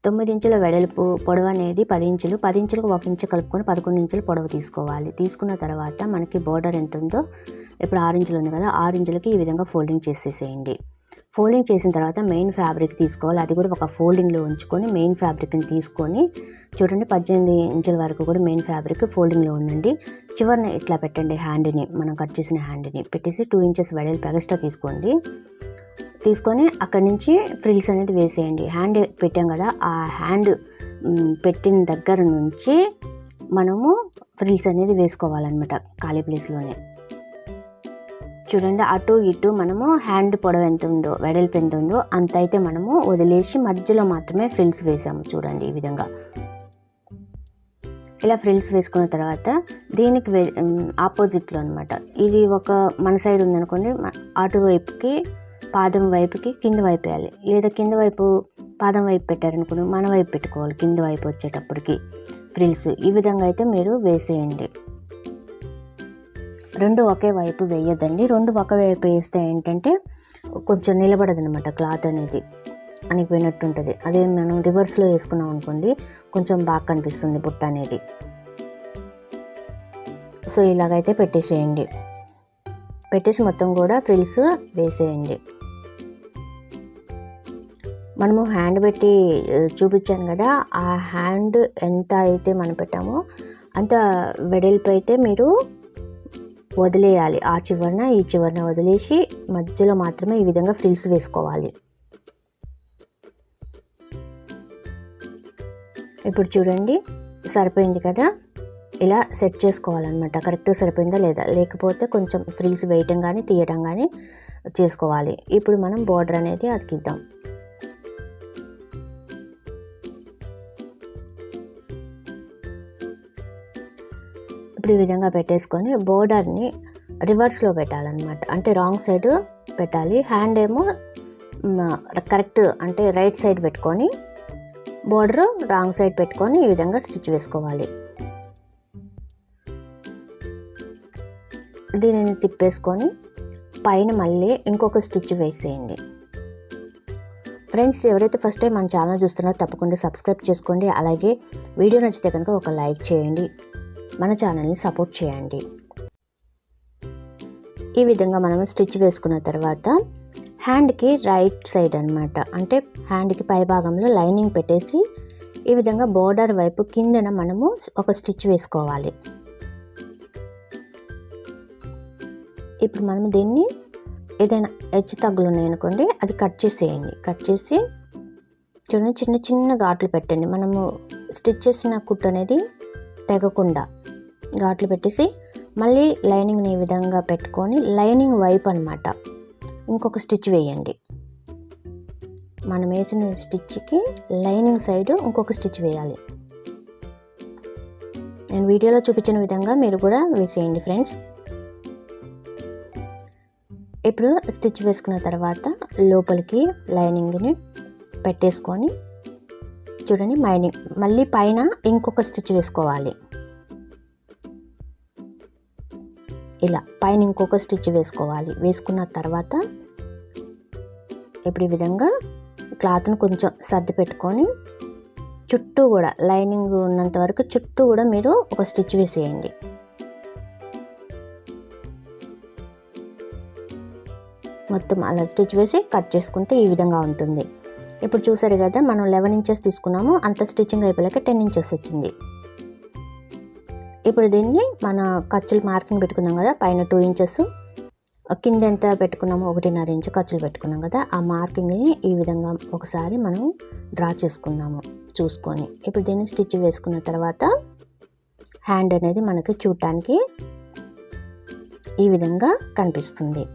9 ఇంచుల వెడల్పు, పొడవు అనేది 10 ఇంచులు, 10 ఇంచులకు 1 ఇంచు కలుపుకొని 11 ఇంచుల పొడవు తీసుకోవాలి. తీసుకున్న తర్వాత మనకి బోర్డర్ ఎంత ఉందో, ఇప్పుడు 6 ఇంచులు ఉంది కదా, 6 ఇంచులకి ఈ విధంగా ఫోల్డింగ్ చేసేసేయండి. ఫోల్డింగ్ చేసిన తర్వాత మెయిన్ ఫ్యాబ్రిక్ తీసుకోవాలి. అది కూడా ఒక ఫోల్డింగ్లో ఉంచుకొని మెయిన్ ఫ్యాబ్రిక్ని తీసుకొని చూడండి, 18 ఇంచుల వరకు కూడా మెయిన్ ఫ్యాబ్రిక్ ఫోల్డింగ్లో ఉందండి. చివరిన ఇట్లా పెట్టండి, హ్యాండ్ని మనం కట్ చేసిన హ్యాండ్ని పెట్టేసి 2 ఇంచెస్ వెడల్పు ఎక్స్ట్రా తీసుకోండి. తీసుకొని అక్కడి నుంచి ఫ్రిల్స్ అనేది వేసేయండి. హ్యాండ్ పెట్టాం కదా, ఆ హ్యాండ్ పెట్టిన దగ్గర నుంచి మనము ఫ్రిల్స్ అనేది వేసుకోవాలన్నమాట ఖాళీ ప్లేస్లోనే. చూడండి, అటు ఇటు మనము హ్యాండ్ పొడవు ఎంత ఉందో, వెడల్పు ఎంత ఉందో అంత అయితే మనము వదిలేసి మధ్యలో మాత్రమే ఫ్రిల్స్ వేసాము. చూడండి ఈ విధంగా. ఇలా ఫ్రిల్స్ వేసుకున్న తర్వాత దీనికి ఆపోజిట్లో అనమాట, ఇది ఒక మన సైడ్ ఉందనుకోండి, అటువైపుకి పాదం వైపుకి కింద వైపు వేయాలి, లేదా కింద వైపు పాదం వైపు పెట్టారనుకోండి మన వైపు పెట్టుకోవాలి కింద వైపు వచ్చేటప్పటికి ఫ్రిల్స్. ఈ విధంగా అయితే మీరు వేసేయండి. రెండు ఒకే వైపు వేయొద్దండి. రెండు ఒకే వైపు వేస్తే ఏంటంటే కొంచెం నిలబడదనమాట, క్లాత్ అనేది అనిగిపోయినట్టు ఉంటుంది. అదే మనం రివర్స్లో వేసుకున్నాం అనుకోండి కొంచెం బాగా కనిపిస్తుంది బుట్ట అనేది. సో ఇలాగైతే పెట్టేసేయండి. పెట్టేసి మొత్తం కూడా ఫ్రిల్స్ వేసేయండి. మనము హ్యాండ్ పెట్టి చూపించాను కదా, ఆ హ్యాండ్ ఎంత అయితే మనం పెట్టామో అంత వెడల్పు అయితే మీరు వదిలేయాలి. ఆ చివరన ఈ చివరన వదిలేసి మధ్యలో మాత్రమే ఈ విధంగా ఫ్రిల్స్ వేసుకోవాలి. ఇప్పుడు చూడండి సరిపోయింది కదా, ఇలా సెట్ చేసుకోవాలన్నమాట. కరెక్ట్గా సరిపోయిందా లేదా, లేకపోతే కొంచెం ఫ్రిల్స్ వేయటం కానీ తీయటం కానీ చేసుకోవాలి. ఇప్పుడు మనం బోర్డర్ అనేది అతికిద్దాం. ఇప్పుడు ఈ విధంగా పెట్టేసుకొని బోర్డర్ని రివర్స్లో పెట్టాలన్నమాట, అంటే రాంగ్ సైడ్ పెట్టాలి. హ్యాండ్ ఏమో కరెక్ట్ అంటే రైట్ సైడ్ పెట్టుకొని బోర్డర్ రాంగ్ సైడ్ పెట్టుకొని ఈ విధంగా స్టిచ్ వేసుకోవాలి. దీనిని తిప్పేసుకొని పైన మళ్ళీ ఇంకొక స్టిచ్ వేసేయండి. ఫ్రెండ్స్, ఎవరైతే ఫస్ట్ టైం మన ఛానల్ చూస్తున్నారో తప్పకుండా సబ్స్క్రైబ్ చేసుకోండి. అలాగే వీడియో నచ్చితే కనుక ఒక లైక్ చేయండి, మన ఛానల్ని సపోర్ట్ చేయండి. ఈ విధంగా మనం స్టిచ్ వేసుకున్న తర్వాత హ్యాండ్కి రైట్ సైడ్ అనమాట, అంటే హ్యాండ్కి పై భాగంలో లైనింగ్ పెట్టేసి ఈ విధంగా బోర్డర్ వైపు కిందన మనము ఒక స్టిచ్ వేసుకోవాలి. ఇప్పుడు మనం దీన్ని ఏదైనా హెచ్చు తగ్గులు ఉన్నాయనుకోండి అది కట్ చేసేయండి. కట్ చేసి చూడండి చిన్న చిన్న ఘాట్లు పెట్టండి. మనము స్టిచ్ చేసిన కుట్టు అనేది తెగకుండా ఘాట్లు పెట్టేసి మళ్ళీ లైనింగ్ని ఈ విధంగా పెట్టుకొని లైనింగ్ వైపు అనమాట ఇంకొక స్టిచ్ వేయండి. మనం వేసిన స్టిచ్కి లైనింగ్ సైడ్ ఇంకొక స్టిచ్ వేయాలి. నేను వీడియోలో చూపించిన విధంగా మీరు కూడా వేసేయండి ఫ్రెండ్స్. ఇప్పుడు స్టిచ్ వేసుకున్న తర్వాత లోపలికి లైనింగ్ని పెట్టేసుకొని చూడండి మళ్ళీ పైన ఇంకొక స్టిచ్ వేసుకోవాలి. ఇలా పైన ఇంకొక స్టిచ్ వేసుకోవాలి. వేసుకున్న తర్వాత ఇప్పుడు ఈ విధంగా క్లాత్ను కొంచెం సర్ది పెట్టుకొని చుట్టూ కూడా లైనింగ్ ఉన్నంత వరకు చుట్టూ కూడా మీరు ఒక స్టిచ్ వేసేయండి. మొత్తం అలా స్టిచ్ వేసి కట్ చేసుకుంటే ఈ విధంగా ఉంటుంది. ఇప్పుడు చూసారు కదా, మనం 11 ఇంచెస్ తీసుకున్నాము, అంత స్టిచ్చింగ్ అయిపోయాక 10 ఇంచెస్ వచ్చింది. ఇప్పుడు దీన్ని మన ఖర్చులు మార్కింగ్ పెట్టుకున్నాం కదా, పైన 2 ఇంచెస్, కింద ఎంత పెట్టుకున్నామో 1.5 ఇంచు ఖర్చులు పెట్టుకున్నాం కదా, ఆ మార్కింగ్ని ఈ విధంగా ఒకసారి మనం డ్రా చేసుకుందాము చూసుకొని. ఇప్పుడు దీన్ని స్టిచ్ వేసుకున్న తర్వాత హ్యాండ్ అనేది మనకి చూడటానికి ఈ విధంగా కనిపిస్తుంది.